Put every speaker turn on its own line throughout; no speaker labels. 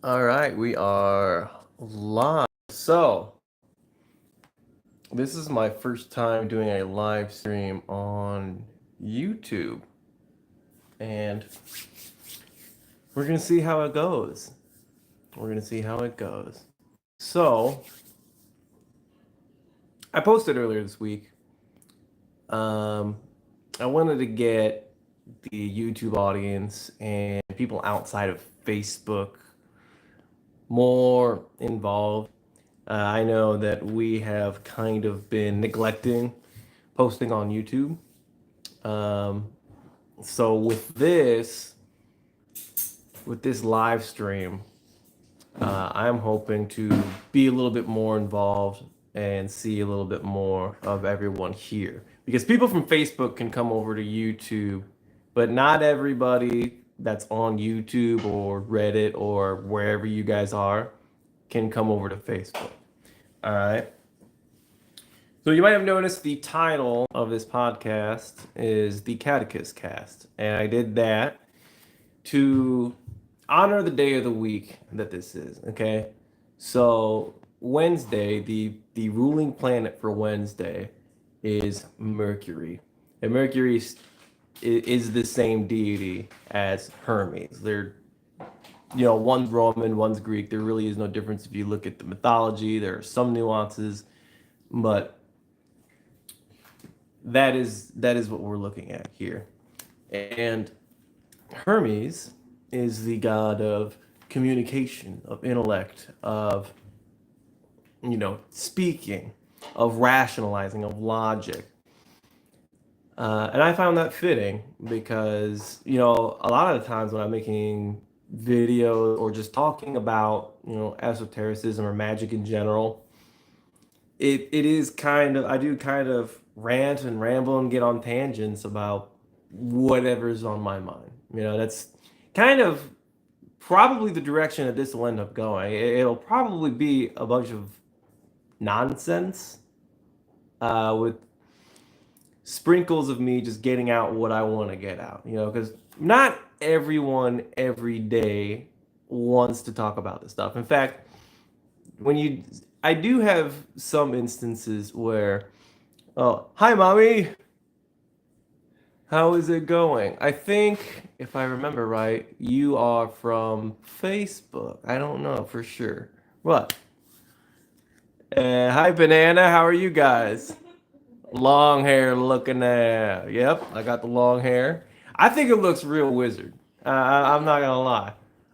All right, we are live. So, this is my first time doing a live stream on YouTube, and we're going to see how it goes. We're going to see how it goes. So, I posted earlier this week. I wanted to get the YouTube audience and people outside of Facebook more involved. I know that we have kind of been neglecting posting on YouTube. Um, so with this live stream, I'm hoping to be a little bit more involved and see a little bit more of everyone here. Because people from Facebook can come over to YouTube, but not everybody that's on YouTube or Reddit or wherever you guys are can come over to Facebook. All right. So you might have noticed the title of this podcast is the Caduceus Cast, and I did that to honor the day of the week that this is. Okay, so Wednesday, the ruling planet for Wednesday is Mercury, and Mercury is the same deity as Hermes. They're one's Roman, one's Greek. There really is no difference if you look at the mythology. There are some nuances, but that is what we're looking at here. And Hermes is the god of communication, of intellect, of speaking, of rationalizing, of logic. And I found that fitting because a lot of the times when I'm making videos or just talking about esotericism or magic in general, it is kind of, I do kind of rant and ramble and get on tangents about whatever's on my mind. That's kind of probably the direction that this will end up going. It'll probably be a bunch of nonsense, with sprinkles of me just getting out what I want to get out. Because not everyone every day wants to talk about this stuff. In fact, I do have some instances where, oh, hi, mommy. How is it going? I think, if I remember right, you are from Facebook. I don't know for sure. What? Hi, Banana. How are you guys? Long hair looking at. Yep, I got the long hair. I think it looks real wizard. I'm not gonna lie.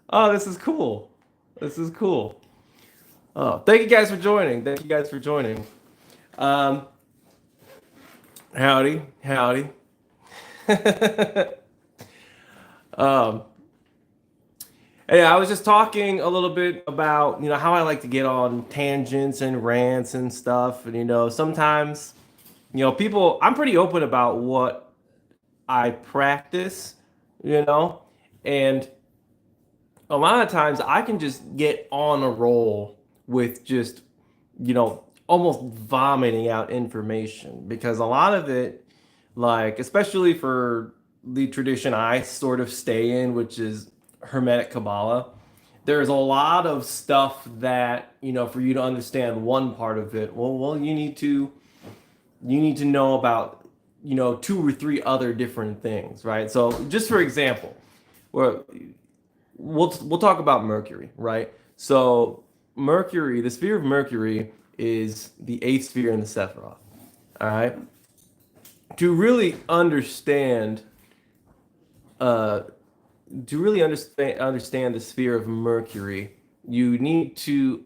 Oh, this is cool. This is cool. Oh, thank you guys for joining. Thank you guys for joining. Um, howdy, howdy. um, yeah, I was just talking a little bit about how I like to get on tangents and rants and stuff, and sometimes people. I'm pretty open about what I practice, you know, and a lot of times I can just get on a roll with just almost vomiting out information because a lot of it, like especially for the tradition I sort of stay in, which is Hermetic Kabbalah, there's a lot of stuff that for you to understand one part of it, well you need to know about two or three other different things, right? So just for example, we're, we'll talk about Mercury, right? So Mercury, the sphere of Mercury is the eighth sphere in the Sephiroth. All right. To really understand, uh, understand the sphere of Mercury, you need to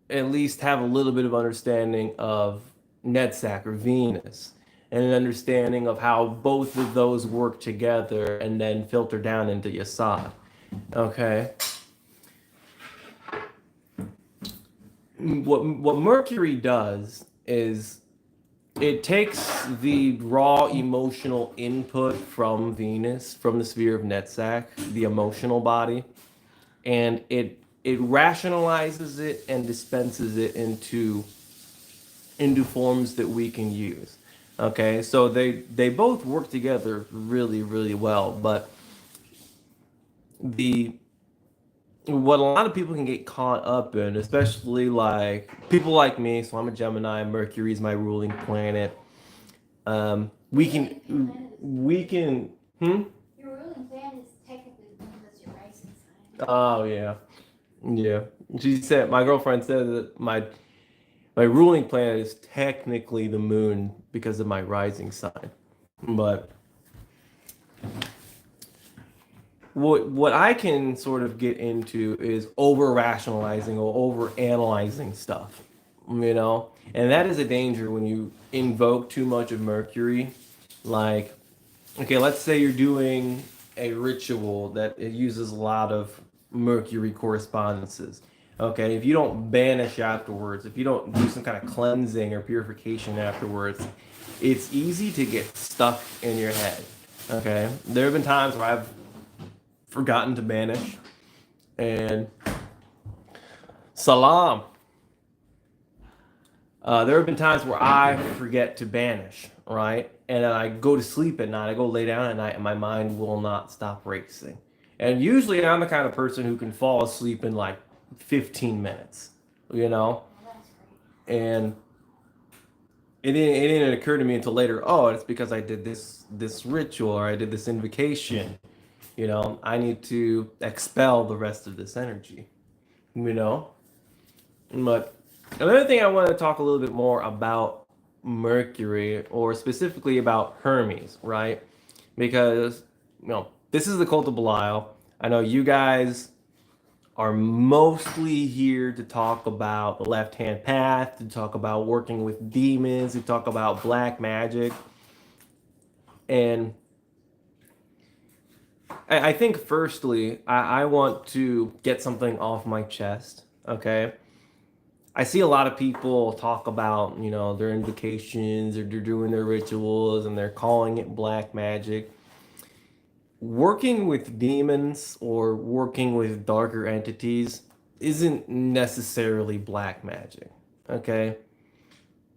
at least have a little bit of understanding of Netzack or Venus, and an understanding of how both of those work together, and then filter down into Yasad. Okay. What Mercury does is it takes the raw emotional input from Venus, from the sphere of Netzach, the emotional body, and it rationalizes it and dispenses it into forms that we can use. Okay, so they both work together really, really well, but the what a lot of people can get caught up in, especially like people like me. So I'm a Gemini. Mercury is my ruling planet. We can, we can. Hmm?
Your ruling planet is technically the one that's your rising sign.
Oh yeah, yeah. She said my girlfriend said that my ruling planet is technically the moon because of my rising sign, but what I can sort of get into is over rationalizing or over analyzing stuff, you know, and that is a danger when you invoke too much of Mercury. Like, okay, let's say you're doing a ritual that it uses a lot of Mercury correspondences. Okay, if you don't banish afterwards, if you don't do some kind of cleansing or purification afterwards, it's easy to get stuck in your head. Okay, there have been times where I've forgotten to banish, and salam. There have been times where I forget to banish, right? And then I go to sleep at night, I go lay down at night, and my mind will not stop racing. And usually I'm the kind of person who can fall asleep in like 15 minutes, you know?
Well, that's great.
And it didn't occur to me until later, oh, it's because I did this ritual or I did this invocation. You know, I need to expel the rest of this energy, you know? But another thing I want to talk a little bit more about Mercury, or specifically about Hermes, right? Because, you know, this is the cult of Belial. I know you guys are mostly here to talk about the left hand path, to talk about working with demons, to talk about black magic. And I think, firstly, I want to get something off my chest, okay? I see a lot of people talk about, you know, their invocations or they're doing their rituals and they're calling it black magic. Working with demons or working with darker entities isn't necessarily black magic. Okay?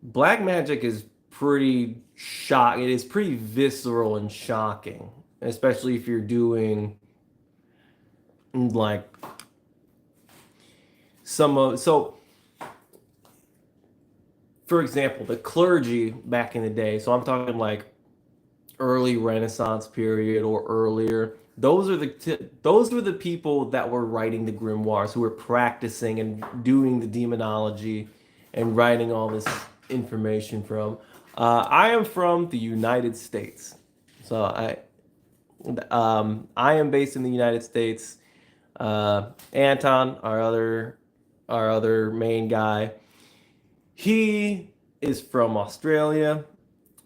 Black magic is pretty shock. It is pretty visceral and shocking, especially if you're doing like some of so for example, the clergy back in the day, so I'm talking like early Renaissance period or earlier. Those were the people that were writing the grimoires, who were practicing and doing the demonology and writing all this information from. I am from the United States, so I am based in the United States. Anton, our other main guy, he is from Australia.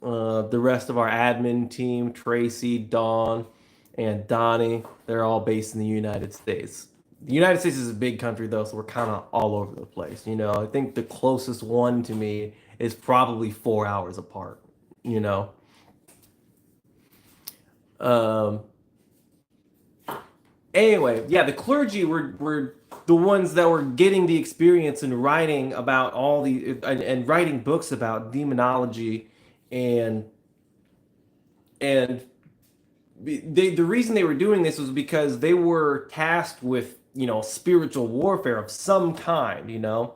The rest of our admin team, Tracy, Dawn, and Donnie, they're all based in the United States. The United States is a big country, though, so we're kind of all over the place. You know, I think the closest one to me is probably 4 hours apart. You know, um, anyway, yeah, the clergy were the ones that were getting the experience and writing about all the and writing books about demonology and and the reason they were doing this was because they were tasked with, you know, spiritual warfare of some kind, you know,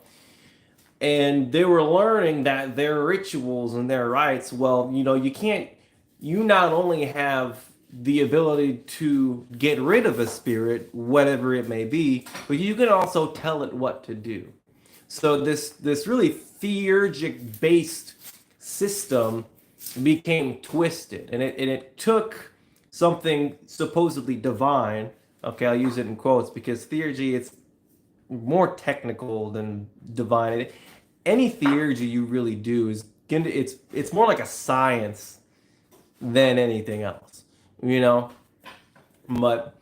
and they were learning that their rituals and their rites, well, you know, you not only have the ability to get rid of a spirit, whatever it may be, but you can also tell it what to do. So this really theurgic based system became twisted, and it took something supposedly divine. Okay, I'll use it in quotes because theurgy, it's more technical than divine. Any theurgy you really do is it's more like a science than anything else, you know. But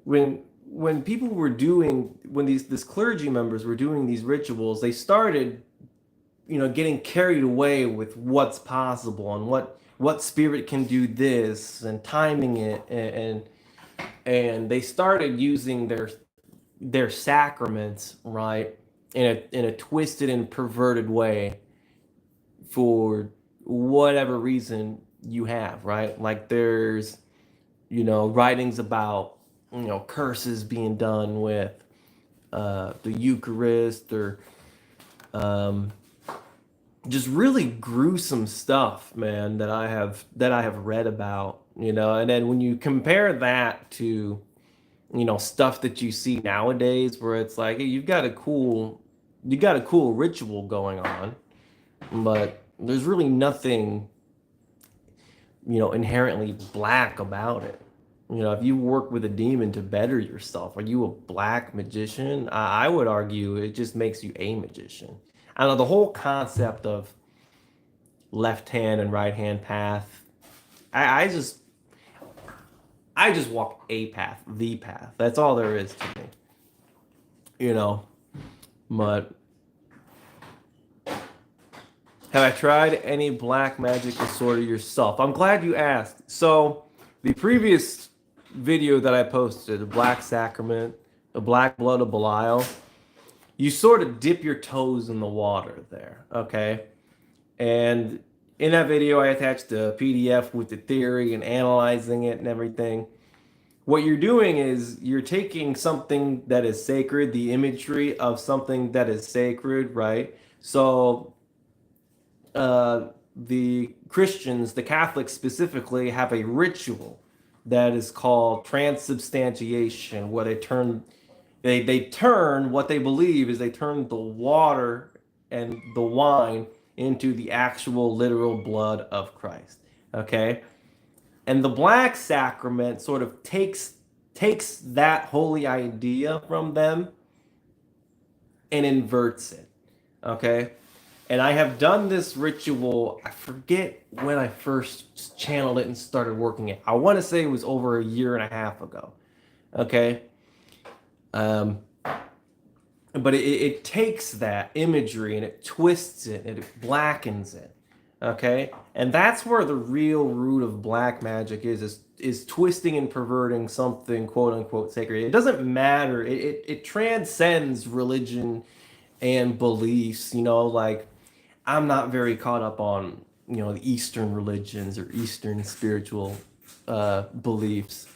when people were doing when these this clergy members were doing these rituals, they started, you know, getting carried away with what's possible and what spirit can do this and timing it, and they started using their sacraments, right, in a twisted and perverted way for whatever reason you have, right? Like there's, you know, writings about curses being done with the Eucharist, or um, just really gruesome stuff, man, that I have read about, and then when you compare that to stuff that you see nowadays, where it's like, hey, you got a cool ritual going on, but there's really nothing inherently black about it. If you work with a demon to better yourself, are you a black magician? I would argue it just makes you a magician. I don't know, the whole concept of left hand and right hand path. I just walk a path, the path. That's all there is to me. You know. But have I tried any black magic disorder yourself? I'm glad you asked. So the previous video that I posted, the Black Sacrament, the Black Blood of Belial, you sort of dip your toes in the water there, okay? And in that video, I attached a PDF with the theory and analyzing it and everything. What you're doing is you're taking something that is sacred, the imagery of something that is sacred, right? So the Christians, the Catholics specifically, have a ritual that is called transubstantiation, where they turn what they believe is they turn the water and the wine into the actual literal blood of Christ. Okay? And the black sacrament sort of takes that holy idea from them and inverts it. Okay? And I have done this ritual, I forget when I first channeled it and started working it. I want to say it was over a year and a half ago. Okay? Um, but it takes that imagery and it twists it and it blackens it. Okay? And that's where the real root of black magic is twisting and perverting something quote unquote sacred. It doesn't matter. It transcends religion and beliefs, like I'm not very caught up on the Eastern religions or Eastern spiritual beliefs,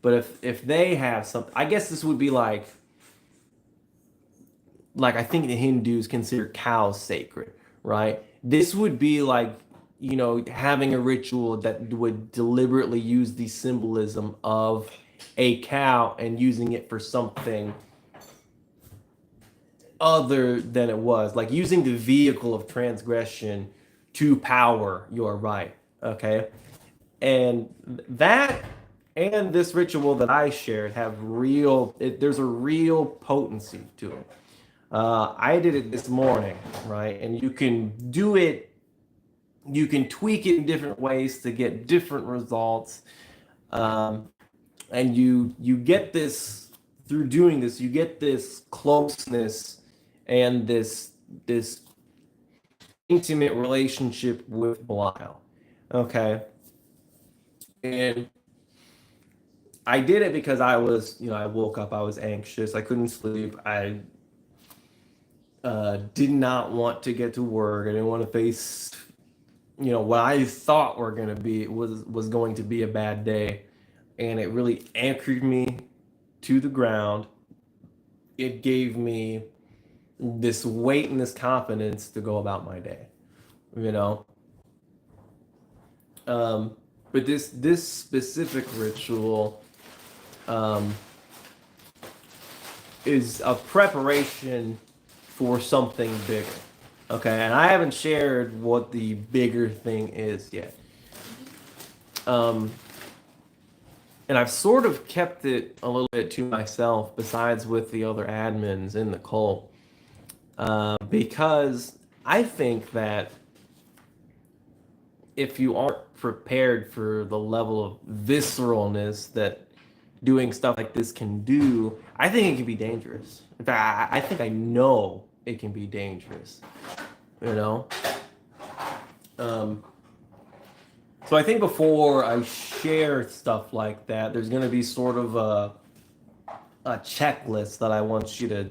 but if they have something, I guess this would be like I think the Hindus consider cows sacred, right? This would be like having a ritual that would deliberately use the symbolism of a cow and using it for something other than it was, like using the vehicle of transgression to power your right. Okay. And that and this ritual that I shared have there's a real potency to it. I did it this morning, right? And you can tweak it in different ways to get different results. Um, and you get this through doing this, you get this closeness and this intimate relationship with Belial. Okay. And I did it because I woke up, I was anxious, I couldn't sleep, I did not want to get to work, I didn't want to face, what I thought were going to be was going to be a bad day, and it really anchored me to the ground. It gave me this weight and this confidence to go about my day, you know. But this specific ritual um, is a preparation for something bigger. Okay, and I haven't shared what the bigger thing is yet. Um, and I've sort of kept it a little bit to myself, besides with the other admins in the cult, because I think that if you aren't prepared for the level of visceralness that doing stuff like this can do, I think it can be dangerous. In fact, I think I know it can be dangerous. You know? So I think before I share stuff like that, there's going to be sort of a checklist that I want you to,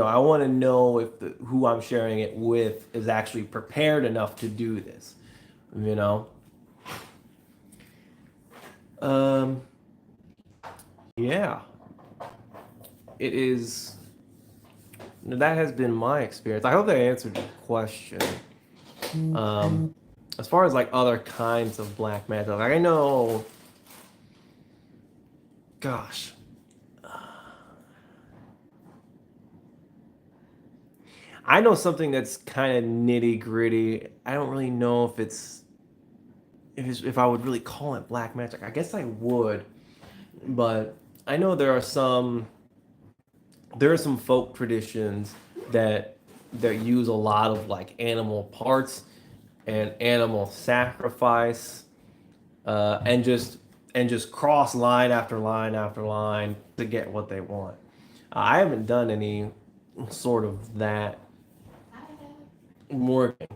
I want to know if who I'm sharing it with is actually prepared enough to do this, you know? Um, Yeah, it is. That has been my experience. I hope that answered your question. Um, as far as like other kinds of black magic, like I know, gosh, I know something that's kind of nitty gritty. I don't really know if I would really call it black magic. I guess I would, but I know there are some folk traditions that use a lot of like animal parts and animal sacrifice, and just cross line after line after line to get what they want. I haven't done any sort of that
I have.
working.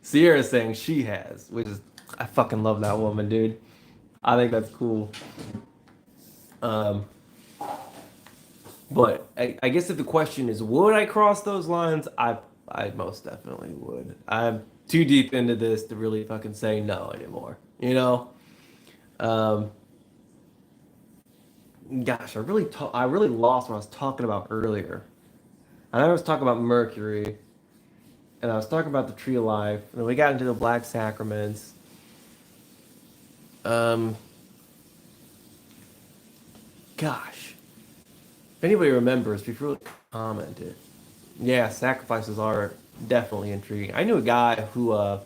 Sierra's saying she has, which is I fucking love that woman, dude. I think that's cool. Um, but I guess if the question is, would I cross those lines? I most definitely would. I'm too deep into this to really fucking say no anymore. You know? Um, gosh, I really lost what I was talking about earlier. I was talking about Mercury, and I was talking about the tree of life, and then we got into the black sacraments. Um, gosh, if anybody remembers, be sure to comment it. Yeah, sacrifices are definitely intriguing. I knew a guy who, I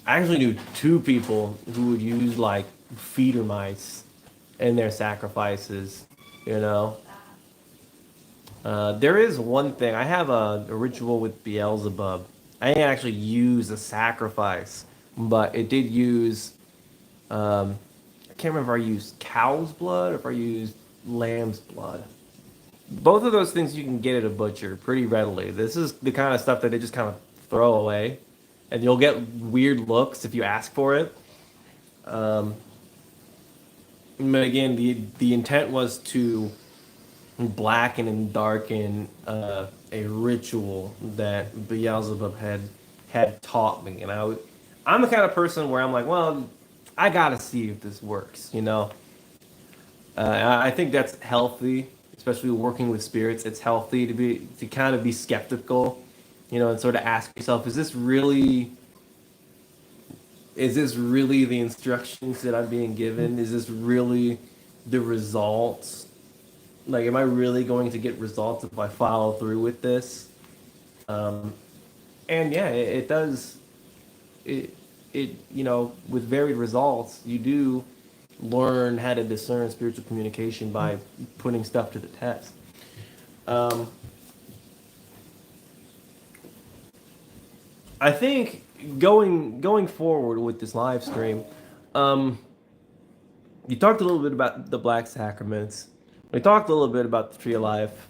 actually knew two people who would use like feeder mice in their sacrifices. You know, there is one thing. I have a ritual with Beelzebub. I didn't actually use a sacrifice, but it did use. I can't remember if I used cow's blood or if I used lamb's blood. Both of those things you can get at a butcher pretty readily. This is the kind of stuff that they just kind of throw away, and you'll get weird looks if you ask for it. Um, but again, the intent was to blacken and darken a ritual that Beelzebub had taught me, and I'm the kind of person where I'm like, well, I gotta see if this works, you know. I think that's healthy, especially working with spirits. It's healthy to kind of be skeptical, you know, and sort of ask yourself, is this really the instructions that I'm being given? Is this really the results? Like, am I really going to get results if I follow through with this? Um, and yeah, it does. It with varied results, you do learn how to discern spiritual communication by putting stuff to the test. Um, I think going forward with this live stream, um, you talked a little bit about the black sacraments. We talked a little bit about the tree of life.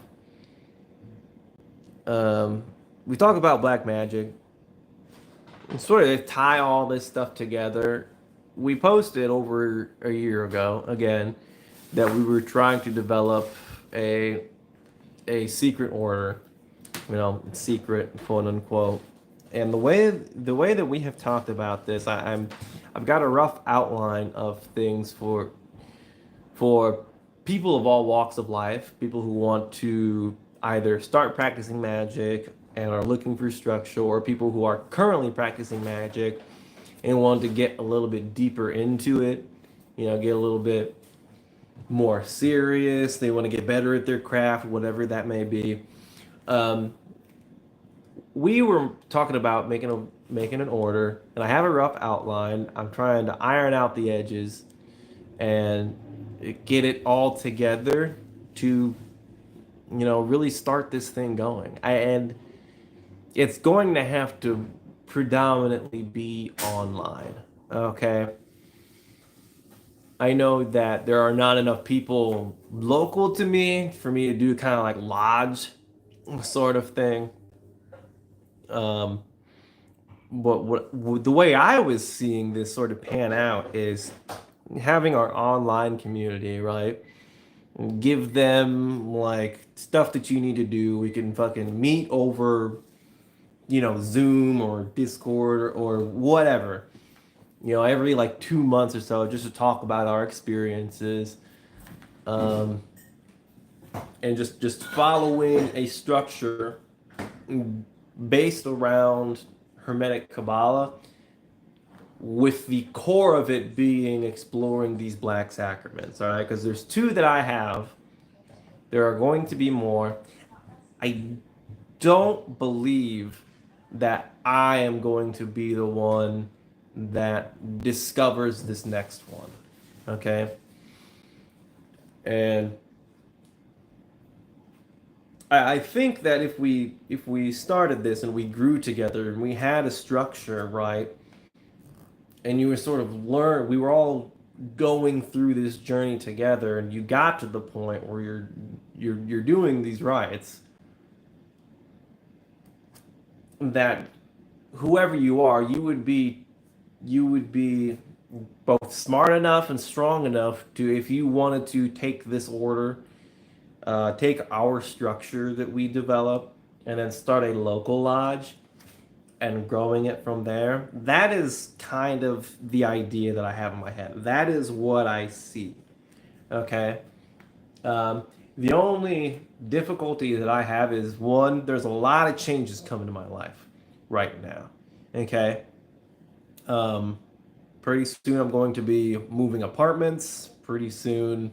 Um, we talk about black magic. And sort of tie all this stuff together. We posted over a year ago again that we were trying to develop a a secret order, you know, secret quote unquote. And the way that we have talked about this, I've got a rough outline of things for people of all walks of life, people who want to either start practicing magic and are looking for structure, or people who are currently practicing magic and want to get a little bit deeper into it, you know, get a little bit more serious. They want to get better at their craft, whatever that may be. Um, we were talking about making an order, and I have a rough outline. I'm trying to iron out the edges and get it all together to really start this thing going. And it's going to have to predominantly be online. Okay. I know that there are not enough people local to me for me to do kind of like lodge sort of thing. Um, but the way I was seeing this sort of pan out is having our online community, right? Give them like stuff that you need to do. We can fucking meet over, Zoom or Discord or whatever. every like 2 months or so, just to talk about our experiences, um, and just following a structure based around Hermetic Kabbalah, with the core of it being exploring these black sacraments. All right, because there's two that I have. There are going to be more. I don't believe that I am going to be the one that discovers this next one. Okay? And I think that if we started this and we grew together and we had a structure, right? And you were sort of we were all going through this journey together, and you got to the point where you're doing these rites, that whoever you are, you would be both smart enough and strong enough to, if you wanted to take this order, take our structure that we develop, and then start a local lodge and growing it from there. That is kind of the idea that I have in my head. That is what I see. Okay. Um, the only difficulty that I have is, one, there's a lot of changes coming to my life right now. Okay. Um, Pretty soon I'm going to be moving apartments. Pretty soon,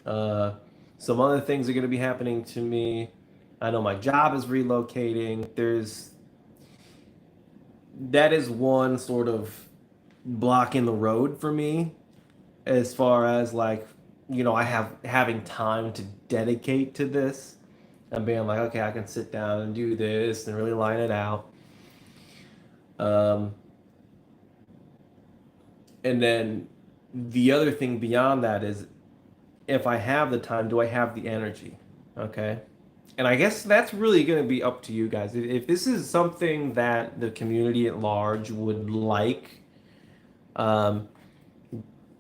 uh, some other things are going to be happening to me. I know my job is relocating. That is one sort of block in the road for me, as far as like, I have having time to dedicate to this and being like, okay, I can sit down and do this and really line it out. Um, and then the other thing beyond that is, if I have the time, do I have the energy? Okay. And I guess that's really going to be up to you guys. If this is something that the community at large would like, um,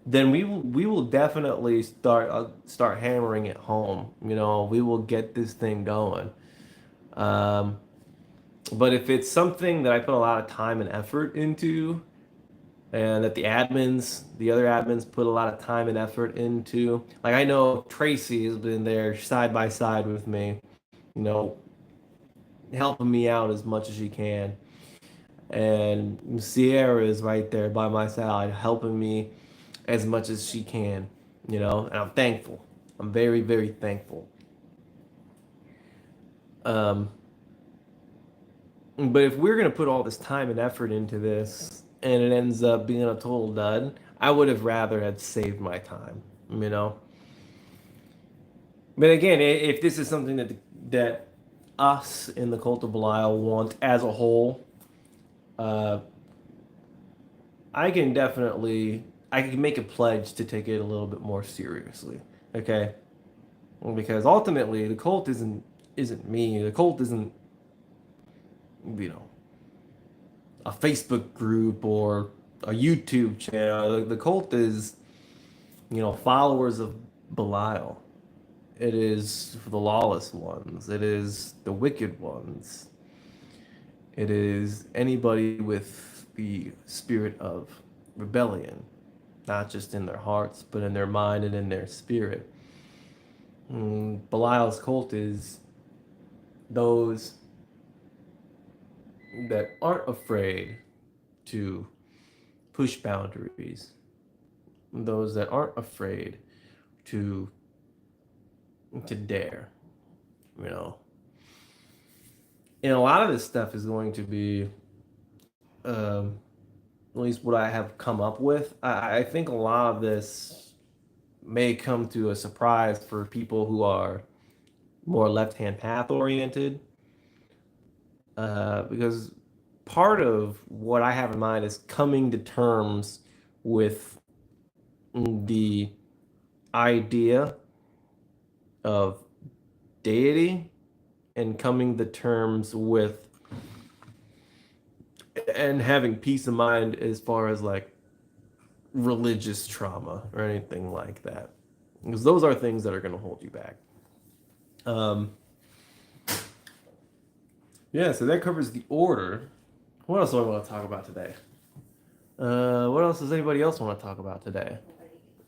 then we will definitely start hammering it home. We will get this thing going. Um, but if it's something that I put a lot of time and effort into, and that the other admins put a lot of time and effort into, like I know Tracy has been there side by side with me, you know, helping me out as much as she can. And Sierra is right there by my side, helping me as much as she can, and I'm thankful. I'm very, very thankful. Um, but if we're gonna put all this time and effort into this and it ends up being a total dud, I would have rather had saved my time, you know. But again, if this is something that us in the cult of Belial want as a whole, uh, I can make a pledge to take it a little bit more seriously. Okay, well, because ultimately the cult isn't me. The cult isn't, you know a Facebook group or a YouTube channel. The cult is, followers of Belial. It is the lawless ones. It is the wicked ones. It is anybody with the spirit of rebellion, not just in their hearts, but in their mind and in their spirit. Belial's cult is those that aren't afraid to push boundaries, those that aren't afraid to dare, you know. And a lot of this stuff is going to be, um, at least what I have come up with. I think a lot of this may come to a surprise for people who are more left-hand path oriented, because part of what I have in mind is coming to terms with the idea of deity, and coming to terms with and having peace of mind as far as like religious trauma or anything like that, because those are things that are going to hold you back. um yeah, so that covers the order. What else do I want to talk about today? What else does anybody else want to talk about today?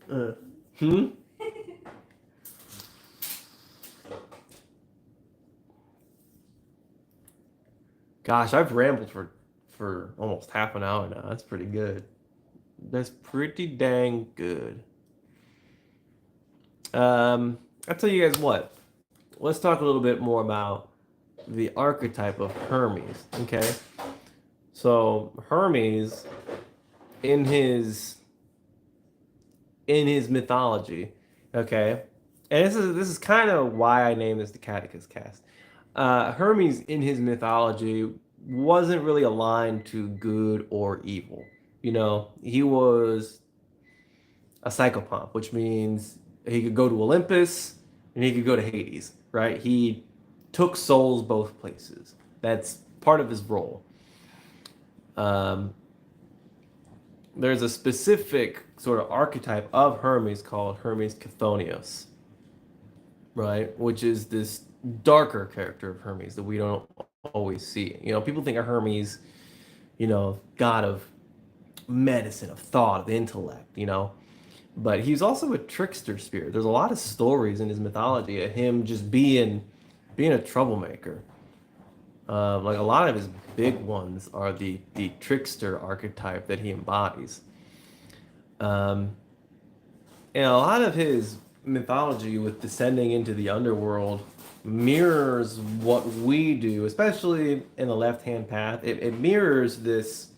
Hmm? Gosh, I've rambled for almost half an hour now. That's pretty good. That's pretty dang good. I'll tell you guys what. Let's talk a little bit more about the archetype of Hermes. Okay, so Hermes in his mythology, okay, and this is kind of why I named this the Caduceus Cast. Hermes in his mythology wasn't really aligned to good or evil. You know, he was a psychopomp, which means he could go to Olympus and he could go to Hades, right? He took souls both places. That's part of his role. Um, there's a specific sort of archetype of Hermes called Hermes Chthonios, right? Which is this darker character of Hermes that we don't always see. You know, people think of Hermes, you know, god of medicine, of thought, of intellect, you know. But he's also a trickster spirit. There's a lot of stories in his mythology of him just being a troublemaker. Like a lot of his big ones are the trickster archetype that he embodies. Um, and a lot of his mythology with descending into the underworld mirrors what we do, especially in the left-hand path. It mirrors this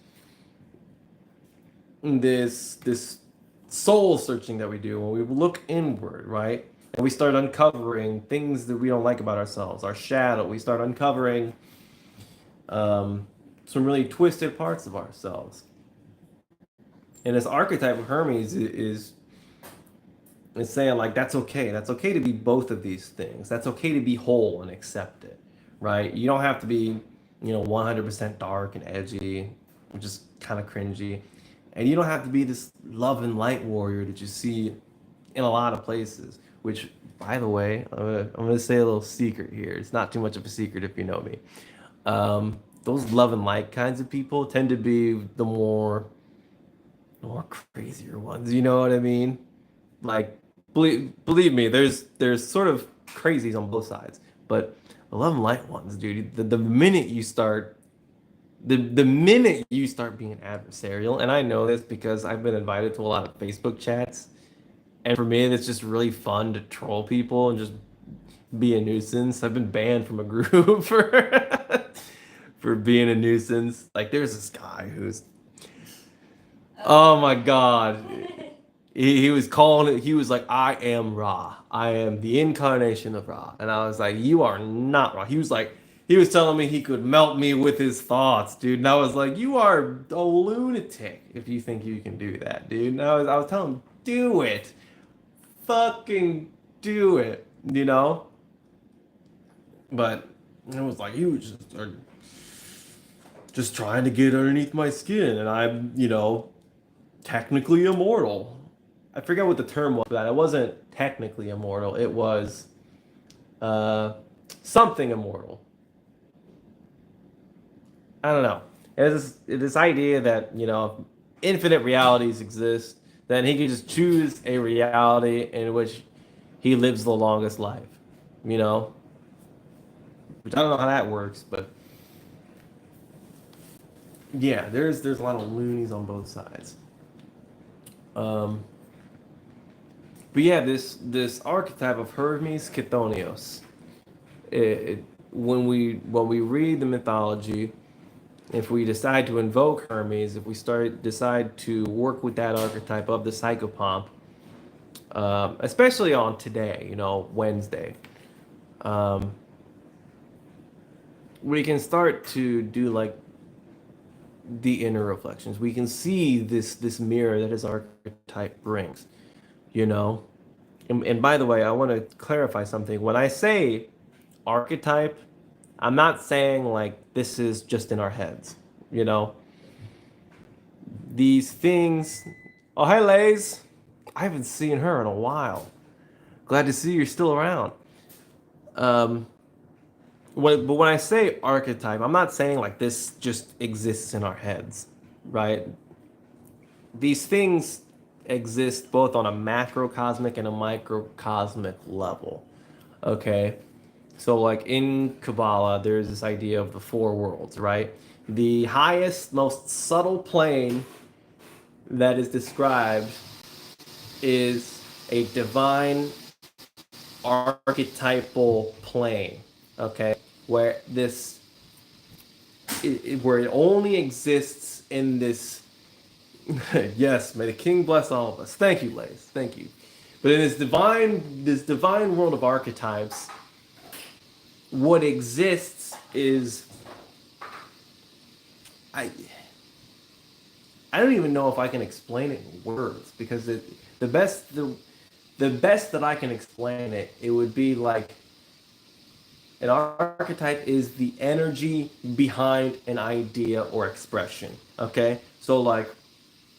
soul searching that we do when we look inward, right? And we start uncovering things that we don't like about ourselves, our shadow. We start uncovering some really twisted parts of ourselves. And this archetype of Hermes is saying like that's okay. That's okay to be both of these things. That's okay to be whole and accept it, right? You don't have to be, you know, 100% dark and edgy, which is kind of cringy. And you don't have to be this love and light warrior that you see in a lot of places, which, by the way, I'm gonna say a little secret here. It's not too much of a secret if you know me. Those love and light kinds of people tend to be the more crazier ones. You know what I mean? Like, believe me, there's sort of crazies on both sides, but the love and light ones, dude. The minute you start the minute you start being adversarial, and I know this because I've been invited to a lot of Facebook chats, and for me, it's just really fun to troll people and just be a nuisance. I've been banned from a group for being a nuisance. Like, there's this guy who's, oh my God, he was calling it. He was like, "I am Ra. I am the incarnation of Ra," and I was like, "You are not Ra." He was like, he was telling me he could melt me with his thoughts, dude. And I was like, "You are a lunatic if you think you can do that, dude." And I was telling him, "Do it, fucking do it," you know. But it was like he was just trying to get underneath my skin, and I'm, you know, technically immortal. I forget what the term was, but it wasn't technically immortal. It was uh, something immortal. I don't know. It's this idea that, you know, if infinite realities exist, then he could just choose a reality in which he lives the longest life. You know, which I don't know how that works, but yeah, there's a lot of loonies on both sides. Um, but yeah, this archetype of Hermes Chthonios. When we read the mythology, if we decide to invoke Hermes, if we decide to work with that archetype of the psychopomp, especially on today, you know, Wednesday, um, we can start to do like the inner reflections. We can see this mirror that his archetype brings, you know. And by the way, I want to clarify something. When I say archetype, I'm not saying like this is just in our heads, you know. These things. Oh, hey, Lays. I haven't seen her in a while. Glad to see you're still around. Um, but when I say archetype, I'm not saying like this just exists in our heads, right? these things exist both on a macrocosmic and a microcosmic level. Okay, so like in Kabbalah, there's this idea of the four worlds, right? The highest, most subtle plane that is described is a divine archetypal plane, okay, where where it only exists in this. Yes, may the king bless all of us. Thank you, Lace. Thank you. But in this divine world of archetypes, what exists is I I don't even know if I can explain it in words because the best the best that I can explain it, it would be like an archetype is the energy behind an idea or expression. Okay? So like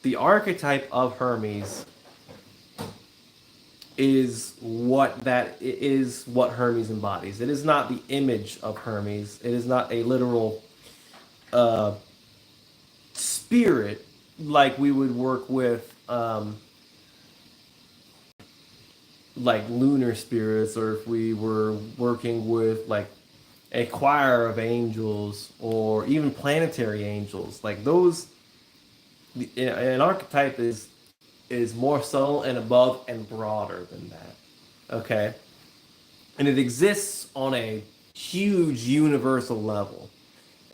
the archetype of Hermes is what Hermes embodies. It is not the image of Hermes. It is not a literal uh, spirit like we would work with like lunar spirits, or if we were working with like a choir of angels or even planetary angels. Like those, an archetype is more subtle and above and broader than that. Okay, and it exists on a huge universal level,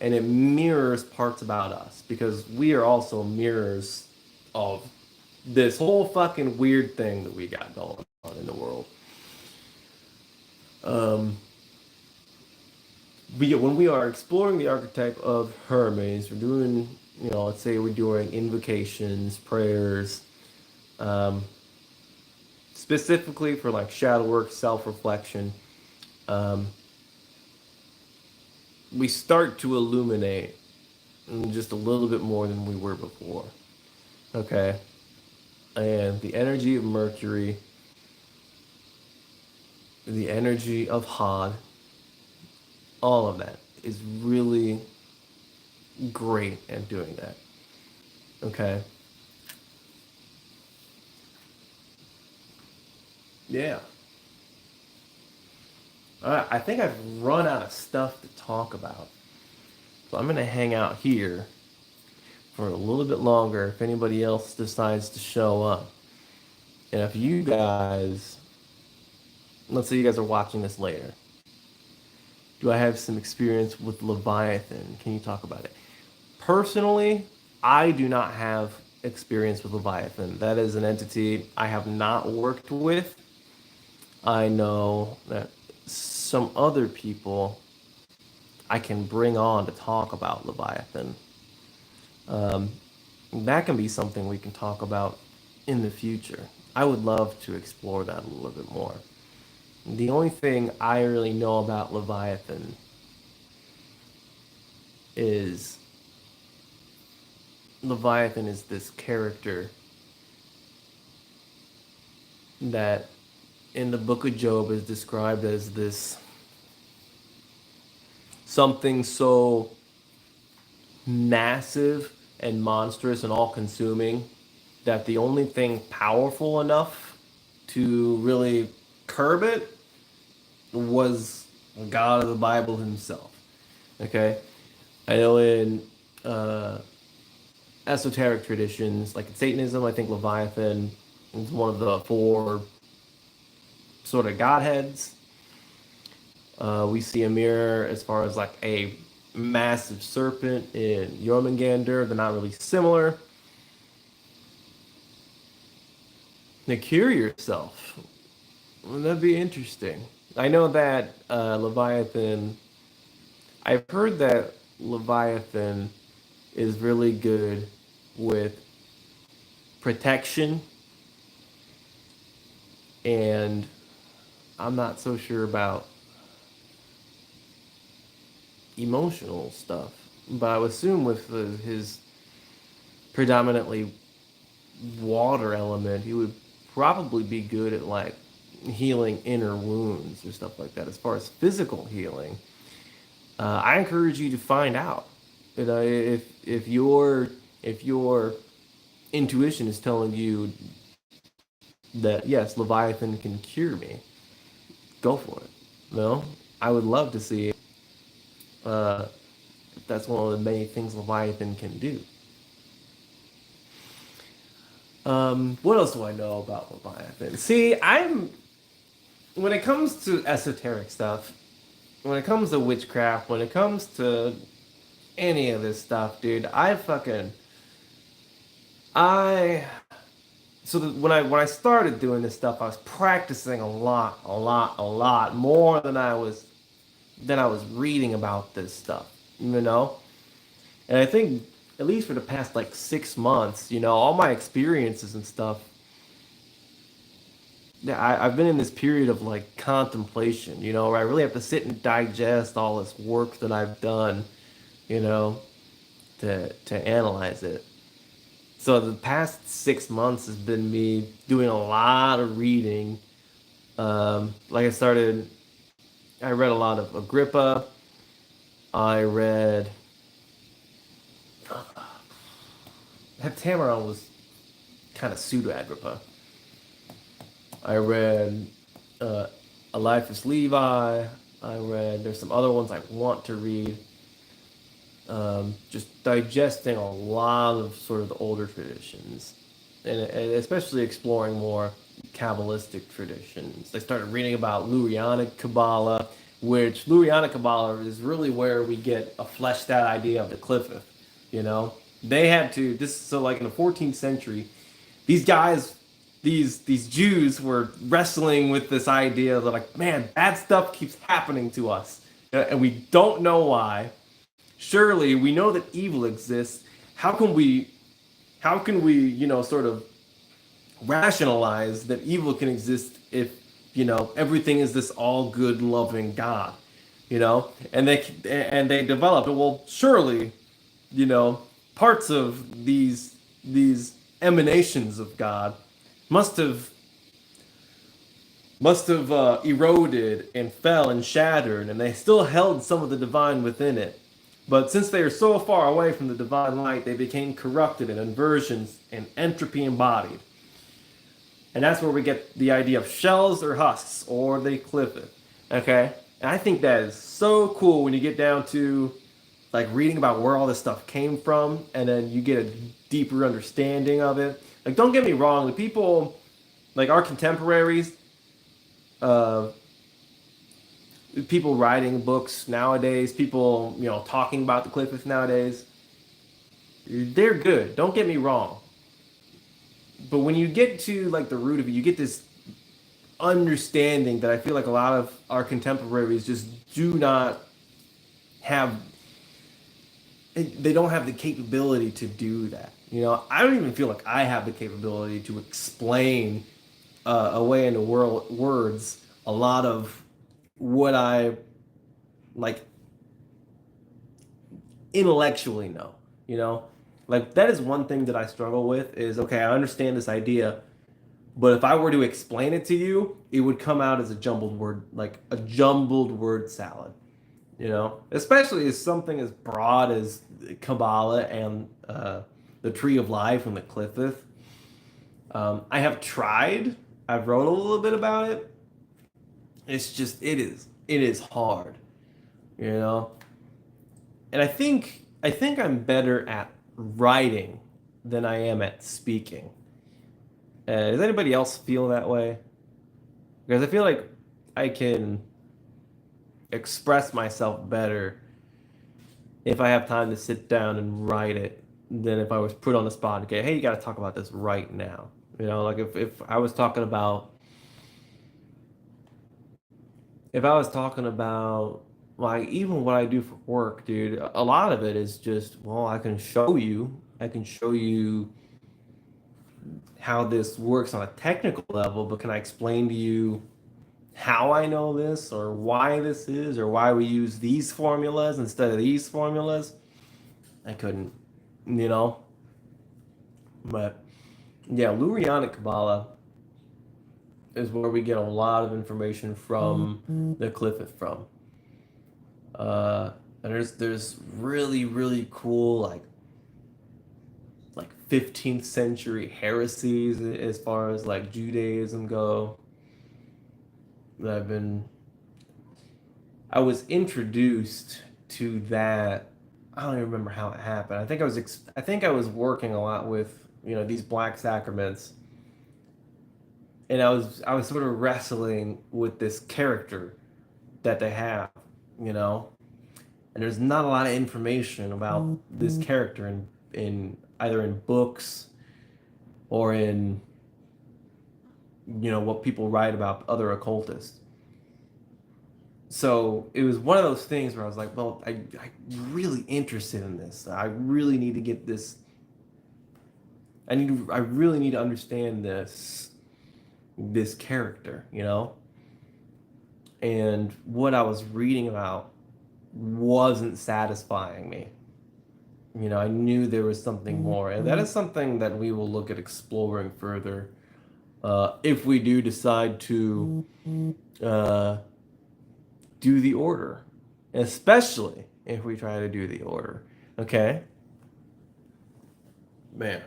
and it mirrors parts about us because we are also mirrors of this whole fucking weird thing that we got going on in the world. Um, but yeah, when we are exploring the archetype of Hermes, we're doing, let's say we're doing invocations, prayers, um, specifically for like shadow work, self-reflection. Um, we start to illuminate just a little bit more than we were before. Okay. And the energy of Mercury, the energy of Hod, all of that is really great at doing that. Okay. Yeah. All right. I think I've run out of stuff to talk about. So I'm going to hang out here for a little bit longer if anybody else decides to show up. And if you guys, let's say you guys are watching this later, do I have some experience with Leviathan? Can you talk about it? Personally, I do not have experience with Leviathan. That is an entity I have not worked with. I know that some other people I can bring on to talk about Leviathan. Um, that can be something we can talk about in the future. I would love to explore that a little bit more. The only thing I really know about Leviathan is Leviathan is this character that in the book of Job is described as this something so massive and monstrous and all consuming that the only thing powerful enough to really curb it was God of the Bible himself. Okay? I know in uh, esoteric traditions, like in Satanism, I think Leviathan is one of the four sort of godheads. We see a mirror as far as like a massive serpent in Jormungandr. They're not really similar. Now, cure yourself. Well, that'd be interesting. I know that Leviathan. I've heard that Leviathan is really good with protection, and I'm not so sure about emotional stuff. But I would assume with his predominantly water element, he would probably be good at like healing inner wounds or stuff like that. As far as physical healing, I encourage you to find out. If you're intuition is telling you that yes, Leviathan can cure me, go for it. No, I would love to see if that's one of the many things Leviathan can do. What else do I know about Leviathan? See, when it comes to esoteric stuff, when it comes to witchcraft, when it comes to any of this stuff, dude, I so that when I started doing this stuff, I was practicing a lot more than I was reading about this stuff, you know. And I think at least for the past like 6 months, all my experiences and stuff, yeah, I've been in this period of like contemplation, where I really have to sit and digest all this work that I've done, you know, to analyze it. So the past 6 months has been me doing a lot of reading. Like I read a lot of Agrippa. I read Heptameron was kind of pseudo Agrippa. I read uh, Eliphas Levi. There's some other ones I want to read. Just digesting a lot of sort of the older traditions, and especially exploring more Kabbalistic traditions. I started reading about Lurianic Kabbalah, which Lurianic Kabbalah is really where we get a fleshed out idea of the Clifford. You know, they had to this so like in the 14th century, these guys, these Jews were wrestling with this idea that like, man, bad stuff keeps happening to us, and we don't know why. Surely we know that evil exists. How can we sort of rationalize that evil can exist if, everything is this all good loving God, and they developed, well, surely, you know, parts of these emanations of God must have eroded and fell and shattered, and they still held some of the divine within it. But since they are so far away from the divine light, they became corrupted and inversions and entropy embodied. And that's where we get the idea of shells or husks or the clifford. Okay? And I think that is so cool when you get down to like reading about where all this stuff came from, and then you get a deeper understanding of it. Like, don't get me wrong, the people, like our contemporaries, uh, people writing books nowadays, people, talking about the Clifford nowadays, they're good. Don't get me wrong. But when you get to like the root of it, you get this understanding that I feel like a lot of our contemporaries just do not have. They don't have the capability to do that. I don't even feel like I have the capability to explain away into words a lot of what I like intellectually know. Like that is one thing that I struggle with is, okay, I understand this idea, but if I were to explain it to you, it would come out as a jumbled word, like a jumbled word salad. Especially as something as broad as Kabbalah and the Tree of Life and the Cliffith. I have tried. I've wrote a little bit about it. It's just it is hard, you know. And I think I'm better at writing than I am at speaking. Does anybody else feel that way? Because I feel like I can express myself better if I have time to sit down and write it than if I was put on the spot. Okay, hey, you got to talk about this right now. Like if I was talking about if I was talking about like even what I do for work, dude, a lot of it is just, well, I can show you how this works on a technical level, but can I explain to you how I know this or why this is or why we use these formulas instead of these formulas? I couldn't, you know. But yeah, Lurianic Kabbalah is where we get a lot of information from the Clifford from. And there's really really cool like 15th century heresies as far as like Judaism go. That I was introduced to that. I don't even remember how it happened. I think I was working a lot with, you know, these black sacraments, and I was sort of wrestling with this character that they have, you know. And there's not a lot of information about this character in either in books or in, you know, what people write about other occultists. So it was one of those things where I was like, well, I'm really interested in this. I really need to get this. I really need to understand this character, you know. And what I was reading about wasn't satisfying me. You know, I knew there was something more, and that is something that we will look at exploring further if we do decide to uh, do the order, especially if we try to do the order. Okay, man,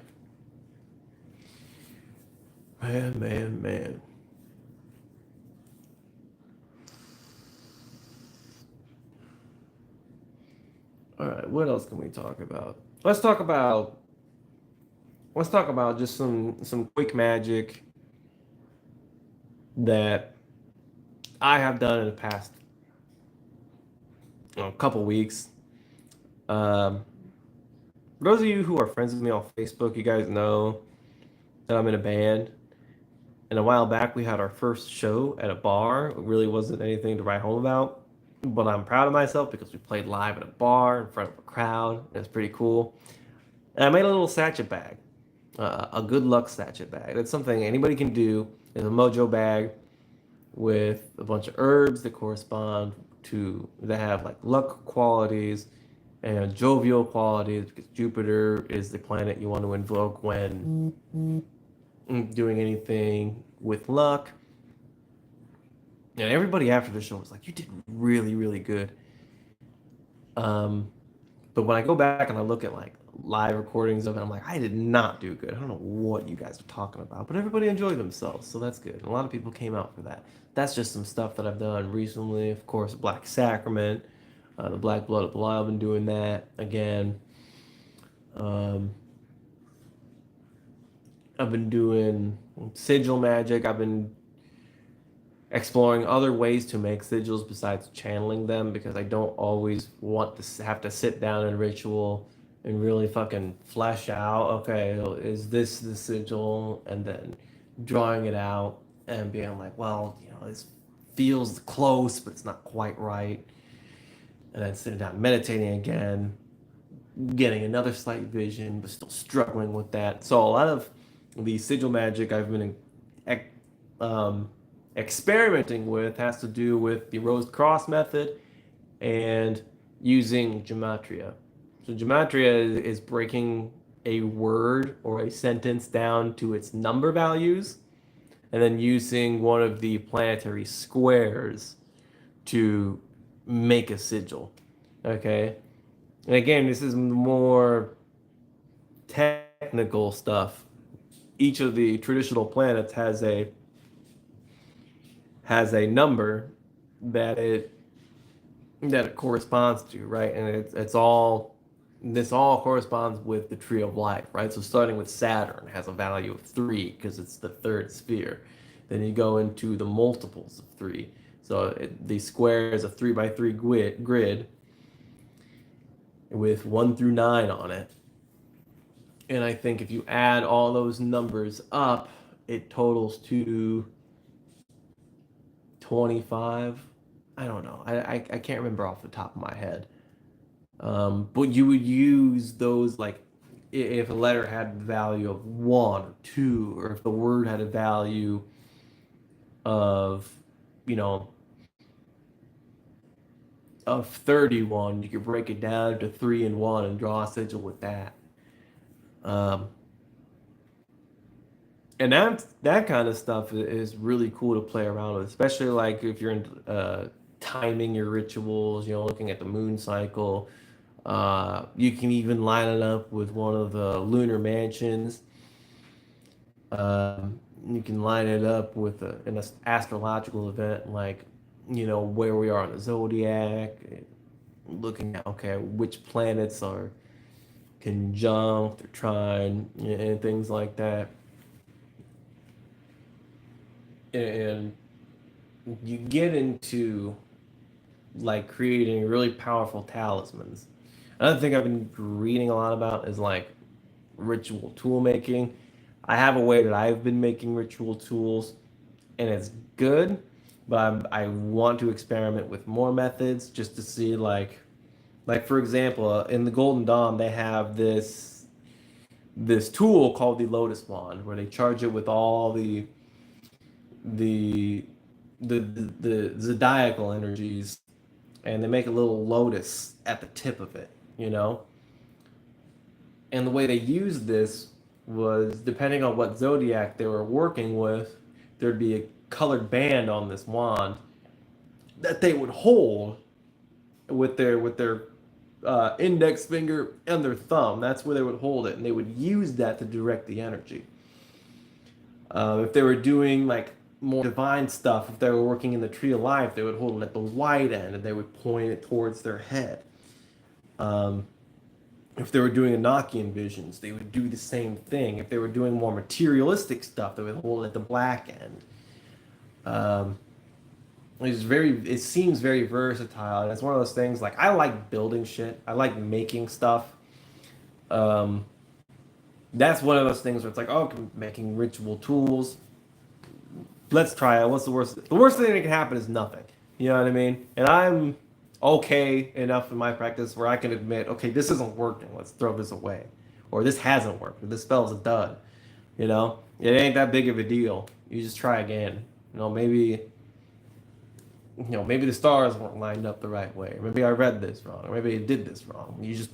man. All right, what else can we talk about? Let's talk about just some quick magic that I have done in the past, you know, couple weeks. Um, for those of you who are friends with me on Facebook, you guys know that I'm in a band. And a while back, we had our first show at a bar. It really wasn't anything to write home about, but I'm proud of myself because we played live at a bar in front of a crowd. It was pretty cool. And I made a little sachet bag, a good luck sachet bag. That's something anybody can do. It's a mojo bag with a bunch of herbs that correspond to, that have like luck qualities and jovial qualities, because Jupiter is the planet you want to invoke when doing anything with luck. And everybody after the show was like, "You did really, really good." Um, but when I go back and I look at like live recordings of it, I'm like, I did not do good. I don't know what you guys are talking about, but everybody enjoyed themselves, so that's good. And a lot of people came out for that. That's just some stuff that I've done recently. Of course, Black Sacrament, the Black Blood of Belial. I've been doing that again. Um, I've been doing sigil magic. I've been exploring other ways to make sigils besides channeling them, because I don't always want to have to sit down in ritual and really fucking flesh out, okay, is this the sigil? And then drawing it out and being like, well, you know, this feels close, but it's not quite right. And then sitting down, meditating again, getting another slight vision, but still struggling with that. So a lot of the sigil magic I've been um, experimenting with has to do with the rose cross method and using gematria. So gematria is breaking a word or a sentence down to its number values, and then using one of the planetary squares to make a sigil. Okay, and again, this is more technical stuff. Each of the traditional planets has a number that it corresponds to, right? And it's all, this all corresponds with the tree of life, right? So starting with Saturn has a value of 3 because it's the third sphere. Then you go into the multiples of 3. So the square is a 3 by 3 grid with 1 through 9 on it. And I think if you add all those numbers up, it totals to 25. I don't know. I can't remember off the top of my head. But you would use those, like, if a letter had the value of 1 or 2, or if the word had a value of, you know, of 31, you could break it down to 3 and 1 and draw a sigil with that. Um, and that kind of stuff is really cool to play around with, especially like if you're in timing your rituals, you know, looking at the moon cycle, You can even line it up with one of the lunar mansions. You can line it up with an astrological event like, where we are in the zodiac, looking at, okay, which planets are conjunct or trine and things like that. And you get into like creating really powerful talismans. Another thing I've been reading a lot about is like ritual tool making. I have a way that I've been making ritual tools, and it's good, but I want to experiment with more methods just to see like for example, in the Golden Dawn they have this tool called the Lotus Wand, where they charge it with all the the zodiacal energies, and they make a little lotus at the tip of it, you know. And the way they used this was depending on what zodiac they were working with, there'd be a colored band on this wand that they would hold with their index finger and their thumb. That's where they would hold it, and they would use that to direct the energy. If they were doing like more divine stuff, if they were working in the tree of life, they would hold it at the white end and they would point it towards their head. Um, if they were doing Enochian visions, they would do the same thing. If they were doing more materialistic stuff, they would hold it at the black end. Um, it seems very versatile, and it's one of those things like I like building shit. I like making stuff. Um, that's one of those things where it's like, oh, making ritual tools. Let's try it. What's the worst? The worst thing that can happen is nothing. You know what I mean? And I'm okay enough in my practice where I can admit, okay, this isn't working. Let's throw this away. Or this hasn't worked. Or this spell's a dud. You know? It ain't that big of a deal. You just try again. Maybe the stars weren't lined up the right way. Or maybe I read this wrong. Or maybe I did this wrong. You just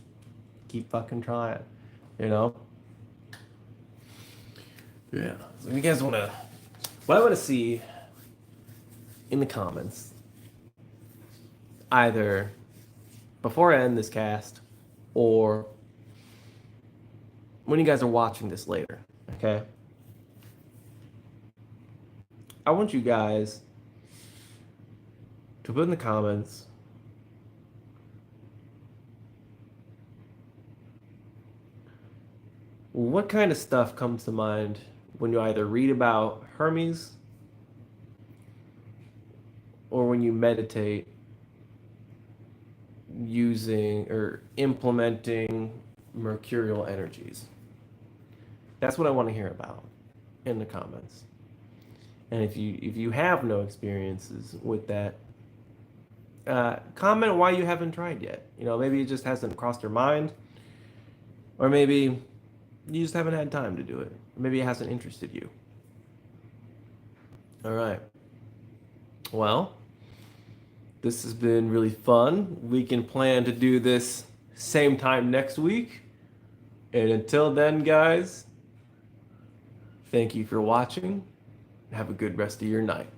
keep fucking trying. You know? Yeah. So if you guys want to... What I want to see in the comments, either before I end this cast or when you guys are watching this later, okay? I want you guys to put in the comments what kind of stuff comes to mind when you either read about Hermes or when you meditate using or implementing mercurial energies. That's what I want to hear about in the comments. And if you have no experiences with that, comment why you haven't tried yet. Maybe it just hasn't crossed your mind, or maybe you just haven't had time to do it. Or maybe it hasn't interested you. All right. Well, this has been really fun. We can plan to do this same time next week. And until then, guys, thank you for watching. Have a good rest of your night.